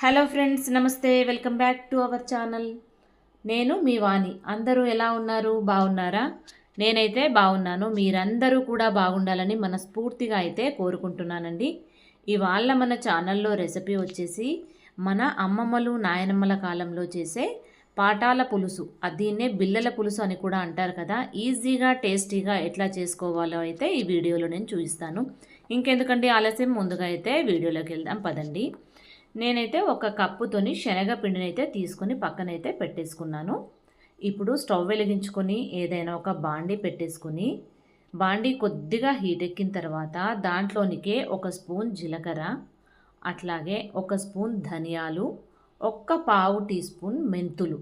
Hello friends, నమస్తే. Welcome back to our channel. నేను మీ వాణి. అందరూ ఎలా ఉన్నారు? బాగున్నారా? నేనైతే బాగున్నాను. మీరందరూ కూడా బాగుండాలని మనస్ఫూర్తిగా అయితే కోరుకుంటున్నానండి. ఇవాళ మన ఛానల్లో రెసిపీ వచ్చేసి మన అమ్మమ్మలు నాయనమ్మల కాలంలో చేసే పాటాల పులుసు. దీన్నే బిళ్ళల పులుసు అని కూడా అంటారు కదా. ఈజీగా టేస్టీగా ఎట్లా చేసుకోవాలో అయితే ఈ వీడియోలో నేను చూపిస్తాను. ఇంకెందుకంటే ఆలస్యం, ముందుగా అయితే వీడియోలోకి వెళ్దాం పదండి. నేనైతే ఒక కప్పుతోని శనగపిండిని అయితే తీసుకొని పక్కనైతే పెట్టేసుకున్నాను. ఇప్పుడు స్టవ్ వెలిగించుకొని ఏదైనా ఒక బాండీ పెట్టేసుకొని, బాండీ కొద్దిగా హీట్ ఎక్కిన తర్వాత దాంట్లోనికే ఒక స్పూన్ జీలకర్ర, అట్లాగే ఒక స్పూన్ ధనియాలు, ఒక్క పావు టీ స్పూన్ మెంతులు,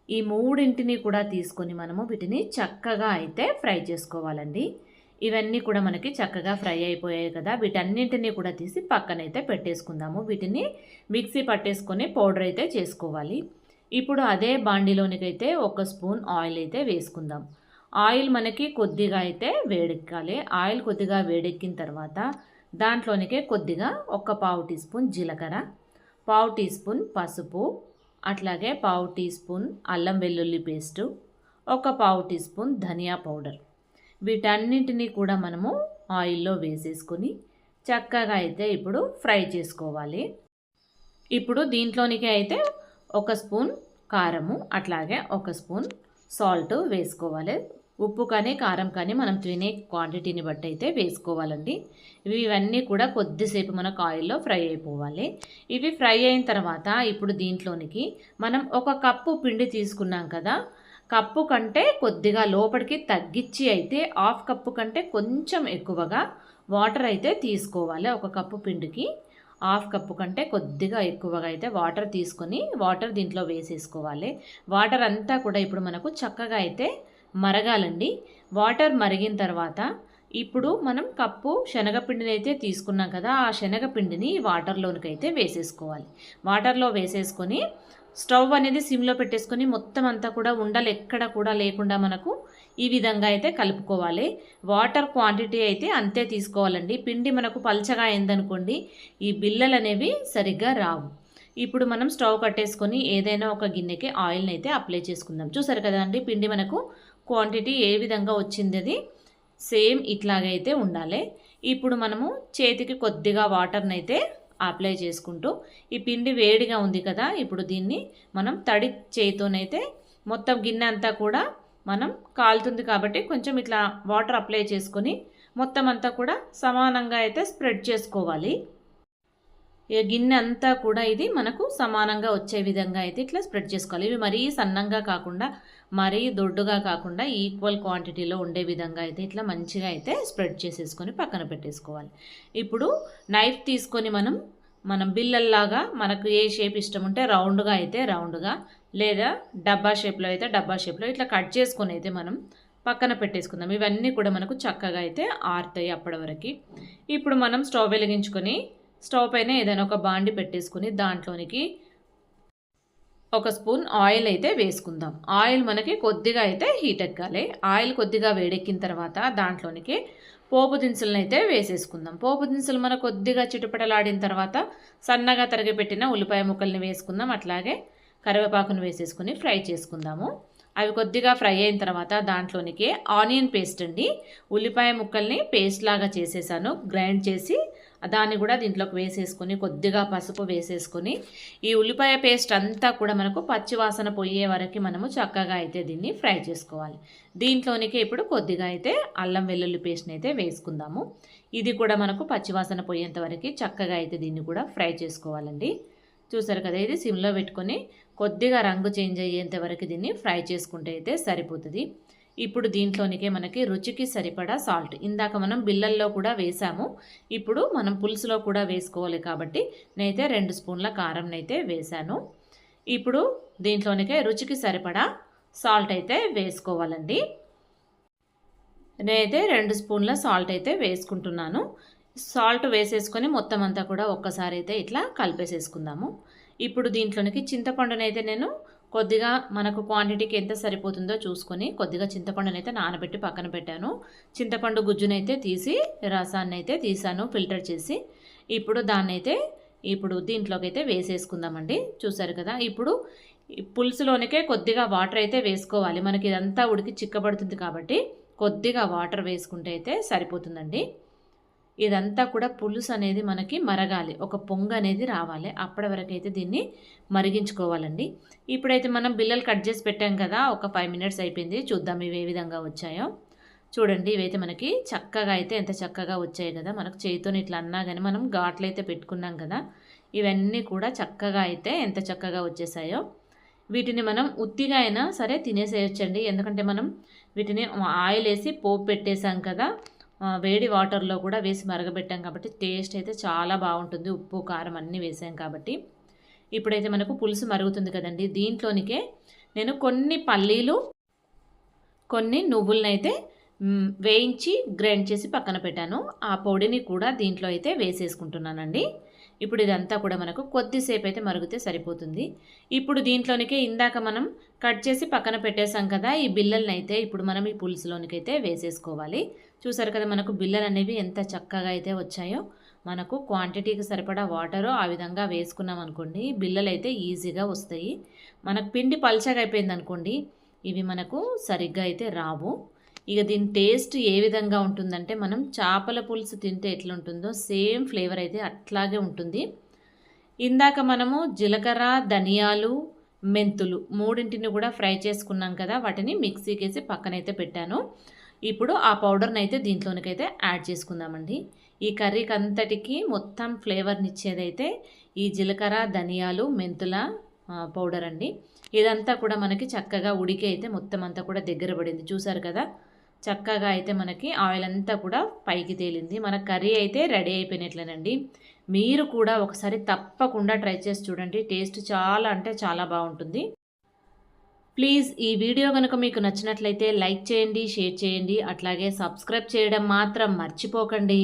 ఈ మూడింటిని కూడా తీసుకొని మనము వీటిని చక్కగా అయితే ఫ్రై చేసుకోవాలండి. ఇవన్నీ కూడా మనకి చక్కగా ఫ్రై అయిపోయాయి కదా. వీటన్నింటినీ కూడా తీసి పక్కనైతే పెట్టేసుకుందాము. వీటిని మిక్సీ పట్టేసుకొని పౌడర్ అయితే చేసుకోవాలి. ఇప్పుడు అదే బాండీలోనికైతే ఒక స్పూన్ ఆయిల్ అయితే వేసుకుందాం. ఆయిల్ మనకి కొద్దిగా అయితే వేడెక్కాలి. ఆయిల్ కొద్దిగా వేడెక్కిన తర్వాత దాంట్లోనికే కొద్దిగా ఒక పావు టీ స్పూన్ జీలకర్ర, పావు టీ స్పూన్ పసుపు, అట్లాగే పావు టీ స్పూన్ అల్లం వెల్లుల్లి పేస్టు, ఒక పావు టీ స్పూన్ ధనియా పౌడర్, వీటన్నింటినీ కూడా మనము ఆయిల్లో వేసేసుకొని చక్కగా అయితే ఇప్పుడు ఫ్రై చేసుకోవాలి. ఇప్పుడు దీంట్లోనికి అయితే ఒక స్పూన్ కారము, అట్లాగే ఒక స్పూన్ సాల్ట్ వేసుకోవాలి. ఉప్పు కానీ కారం కానీ మనం తినే క్వాంటిటీని బట్టి అయితే వేసుకోవాలండి. ఇవన్నీ కూడా కొద్దిసేపు మనకు ఆయిల్లో ఫ్రై అయిపోవాలి. ఇవి ఫ్రై అయిన తర్వాత ఇప్పుడు దీంట్లోనికి మనం ఒక కప్పు పిండి తీసుకున్నాం కదా, కప్పు కంటే కొద్దిగా లోపలికి తగ్గించి అయితే హాఫ్ కప్పు కంటే కొంచెం ఎక్కువగా వాటర్ అయితే తీసుకోవాలి. ఒక కప్పు పిండికి హాఫ్ కప్పు కంటే కొద్దిగా ఎక్కువగా అయితే వాటర్ తీసుకొని వాటర్ దీంట్లో వేసేసుకోవాలి. వాటర్ అంతా కూడా ఇప్పుడు మనకు చక్కగా అయితే మరగాలండి. వాటర్ మరిగిన తర్వాత ఇప్పుడు మనం కప్పు శనగపిండిని అయితే తీసుకున్నాం కదా, ఆ శనగపిండిని వాటర్లోనికి అయితే వేసేసుకోవాలి. వాటర్లో వేసేసుకొని స్టవ్ అనేది సిమ్లో పెట్టేసుకొని మొత్తం అంతా కూడా ఉండలు ఎక్కడ కూడా లేకుండా మనకు ఈ విధంగా అయితే కలుపుకోవాలి. వాటర్ క్వాంటిటీ అయితే అంతే తీసుకోవాలండి. పిండి మనకు పల్చగా అయిందనుకోండి ఈ బిళ్ళలు అనేవి సరిగ్గా రావు. ఇప్పుడు మనం స్టవ్ కట్టేసుకొని ఏదైనా ఒక గిన్నెకి ఆయిల్ని అయితే అప్లై చేసుకుందాం. చూసారు కదా అండి, పిండి మనకు క్వాంటిటీ ఏ విధంగా వచ్చింది, అది సేమ్ ఇట్లాగైతే ఉండాలి. ఇప్పుడు మనము చేతికి కొద్దిగా వాటర్ని అయితే అప్లై చేసుకుంటూ, ఈ పిండి వేడిగా ఉంది కదా, ఇప్పుడు దీన్ని మనం తడి చేతితోనైతే మొత్తం గిన్నె అంతా కూడా మనం కాలుతుంది కాబట్టి కొంచెం ఇట్లా వాటర్ అప్లై చేసుకొని మొత్తం అంతా కూడా సమానంగా అయితే స్ప్రెడ్ చేసుకోవాలి. ఈ గిన్నె అంతా కూడా ఇది మనకు సమానంగా వచ్చే విధంగా అయితే ఇట్లా స్ప్రెడ్ చేసుకోవాలి. ఇవి మరీ సన్నంగా కాకుండా మరీ దొడ్డుగా కాకుండా ఈక్వల్ క్వాంటిటీలో ఉండే విధంగా అయితే ఇట్లా మంచిగా అయితే స్ప్రెడ్ చేసేసుకొని పక్కన పెట్టేసుకోవాలి. ఇప్పుడు నైఫ్ తీసుకొని మనం బిల్లల్లాగా మనకు ఏ షేప్ ఇష్టం ఉంటే రౌండ్గా అయితే రౌండ్గా, లేదా డబ్బా షేప్లో అయితే డబ్బా షేప్లో ఇట్లా కట్ చేసుకొని అయితే మనం పక్కన పెట్టేసుకుందాం. ఇవన్నీ కూడా మనకు చక్కగా అయితే ఆరుతాయి అప్పటి వరకు. ఇప్పుడు మనం స్టవ్ వెలిగించుకొని స్టవ్ పైన ఏదైనా ఒక బాండి పెట్టేసుకుని దాంట్లోనికి ఒక స్పూన్ ఆయిల్ అయితే వేసుకుందాం. ఆయిల్ మనకి కొద్దిగా అయితే హీట్ ఎక్కాలి. ఆయిల్ కొద్దిగా వేడెక్కిన తర్వాత దాంట్లోనికి పోపు దినుసులను అయితే వేసేసుకుందాం. పోపు దినుసులు మనకు కొద్దిగా చిటుపటలాడిన తర్వాత సన్నగా తరిగిపెట్టిన ఉల్లిపాయ ముక్కల్ని వేసుకుందాం. అట్లాగే కరివేపాకును వేసేసుకుని ఫ్రై చేసుకుందాము. అవి కొద్దిగా ఫ్రై అయిన తర్వాత దాంట్లోనికి ఆనియన్ పేస్ట్ అండి, ఉల్లిపాయ ముక్కల్ని పేస్ట్ లాగా చేసేసాను, గ్రైండ్ చేసి దాన్ని కూడా దీంట్లోకి వేసేసుకొని కొద్దిగా పసుపు వేసేసుకొని ఈ ఉల్లిపాయ పేస్ట్ అంతా కూడా మనకు పచ్చివాసన పోయే వరకు మనము చక్కగా అయితే దీన్ని ఫ్రై చేసుకోవాలి. దీంట్లోనికి ఇప్పుడు కొద్దిగా అయితే అల్లం వెల్లుల్లి పేస్ట్ని అయితే వేసుకుందాము. ఇది కూడా మనకు పచ్చివాసన పోయేంత వరకు చక్కగా అయితే దీన్ని కూడా ఫ్రై చేసుకోవాలండి. చూసారు కదా, ఇది సిమ్లో పెట్టుకొని కొద్దిగా రంగు చేంజ్ అయ్యేంత వరకు దీన్ని ఫ్రై చేసుకుంటే అయితే సరిపోతుంది. ఇప్పుడు దీంట్లోనికే మనకి రుచికి సరిపడా సాల్ట్, ఇందాక మనం బిళ్ళల్లో కూడా వేసాము, ఇప్పుడు మనం పులుసులో కూడా వేసుకోవాలి కాబట్టి నేనైతే 2 స్పూన్ల కారం అయితే వేసాను. ఇప్పుడు దీంట్లోనికే రుచికి సరిపడా సాల్ట్ అయితే వేసుకోవాలండి. నేనైతే 2 స్పూన్ల సాల్ట్ అయితే వేసుకుంటున్నాను. సాల్ట్ వేసేసుకొని మొత్తం అంతా కూడా ఒక్కసారి అయితే ఇట్లా కలిపేసేసుకుందాము. ఇప్పుడు దీంట్లోనికి చింతపండునైతే నేను కొద్దిగా మనకు క్వాంటిటీకి ఎంత సరిపోతుందో చూసుకొని కొద్దిగా చింతపండునైతే నానబెట్టి పక్కన పెట్టాను. చింతపండు గుజ్జునైతే తీసి రసాన్ని అయితే తీసాను ఫిల్టర్ చేసి. ఇప్పుడు దాన్నైతే ఇప్పుడు దీంట్లోకి అయితే వేసేసుకుందామండి. చూసారు కదా, ఇప్పుడు ఈ పులుసులోనికే కొద్దిగా వాటర్ అయితే వేసుకోవాలి. మనకి ఇదంతా ఉడికి చిక్కబడుతుంది కాబట్టి కొద్దిగా వాటర్ వేసుకుంటే అయితే సరిపోతుందండి. ఇదంతా కూడా పులుసు అనేది మనకి మరగాలి, ఒక పొంగు అనేది రావాలి. అప్పటి వరకు అయితే దీన్ని మరిగించుకోవాలండి. ఇప్పుడైతే మనం బిల్లలు కట్ చేసి పెట్టాం కదా, ఒక 5 మినిట్స్ అయిపోయింది. చూద్దాం ఇవి ఏ విధంగా వచ్చాయో. చూడండి, ఇవైతే మనకి చక్కగా అయితే ఎంత చక్కగా వచ్చాయి కదా. మనకు చేతితోని ఇట్లా అన్నా కానీ మనం ఘాట్లు అయితే పెట్టుకున్నాం కదా, ఇవన్నీ కూడా చక్కగా అయితే ఎంత చక్కగా వచ్చేసాయో. వీటిని మనం ఉత్తిగా అయినా సరే తినేసేయచ్చండి. ఎందుకంటే మనం వీటిని ఆయిల్ వేసి పోపు పెట్టేసాం కదా, వేడి వాటర్లో కూడా వేసి మరగబెట్టాం కాబట్టి టేస్ట్ అయితే చాలా బాగుంటుంది. ఉప్పు కారం అన్నీ వేసాం కాబట్టి. ఇప్పుడైతే మనకు పులుసు మరుగుతుంది కదండి, దీంట్లోనికే నేను కొన్ని పల్లీలు కొన్ని నువ్వులనైతే వేయించి గ్రైండ్ చేసి పక్కన పెట్టాను. ఆ పొడిని కూడా దీంట్లో అయితే వేసేసుకుంటున్నానండి. ఇప్పుడు ఇదంతా కూడా మనకు కొద్దిసేపు అయితే మరిగితే సరిపోతుంది. ఇప్పుడు దీంట్లోనికే ఇందాక మనం కట్ చేసి పక్కన పెట్టేసాం కదా, ఈ బిళ్ళలను అయితే ఇప్పుడు మనం ఈ పులుసులోనికైతే వేసేసుకోవాలి. చూసారు కదా, మనకు బిళ్ళలు అనేవి ఎంత చక్కగా అయితే వచ్చాయో. మనకు క్వాంటిటీకి సరిపడా వాటరు ఆ విధంగా వేసుకున్నాం అనుకోండి, బిళ్ళలు అయితే ఈజీగా వస్తాయి. మనకు పిండి పల్చగా అయిపోయింది అనుకోండి, ఇవి మనకు సరిగ్గా అయితే రావు. ఇక దీని టేస్ట్ ఏ విధంగా ఉంటుందంటే, మనం చేపల పులుసు తింటే ఎట్లుంటుందో సేమ్ ఫ్లేవర్ అయితే అట్లాగే ఉంటుంది. ఇందాక మనము జీలకర్ర, ధనియాలు, మెంతులు మూడింటిని కూడా ఫ్రై చేసుకున్నాం కదా, వాటిని మిక్సీకి వేసి పక్కనైతే పెట్టాను. ఇప్పుడు ఆ పౌడర్ని అయితే దీంట్లోనికైతే యాడ్ చేసుకుందామండి. ఈ కర్రీకి అంతటికి మొత్తం ఫ్లేవర్ని ఇచ్చేదైతే ఈ జీలకర్ర, ధనియాలు, మెంతుల పౌడర్ అండి. ఇదంతా కూడా మనకి చక్కగా ఉడికి అయితే మొత్తం అంతా కూడా దగ్గర పడింది. చూసారు కదా, చక్కగా అయితే మనకి ఆయిల్ అంతా కూడా పైకి తేలింది. మన కర్రీ అయితే రెడీ అయిపోయినట్లేనండి. మీరు కూడా ఒకసారి తప్పకుండా ట్రై చేసి చూడండి, టేస్ట్ చాలా అంటే చాలా బాగుంటుంది. ప్లీజ్ ఈ వీడియో కనుక మీకు నచ్చినట్లయితే లైక్ చేయండి, షేర్ చేయండి, అట్లాగే సబ్స్క్రైబ్ చేయడం మాత్రం మర్చిపోకండి.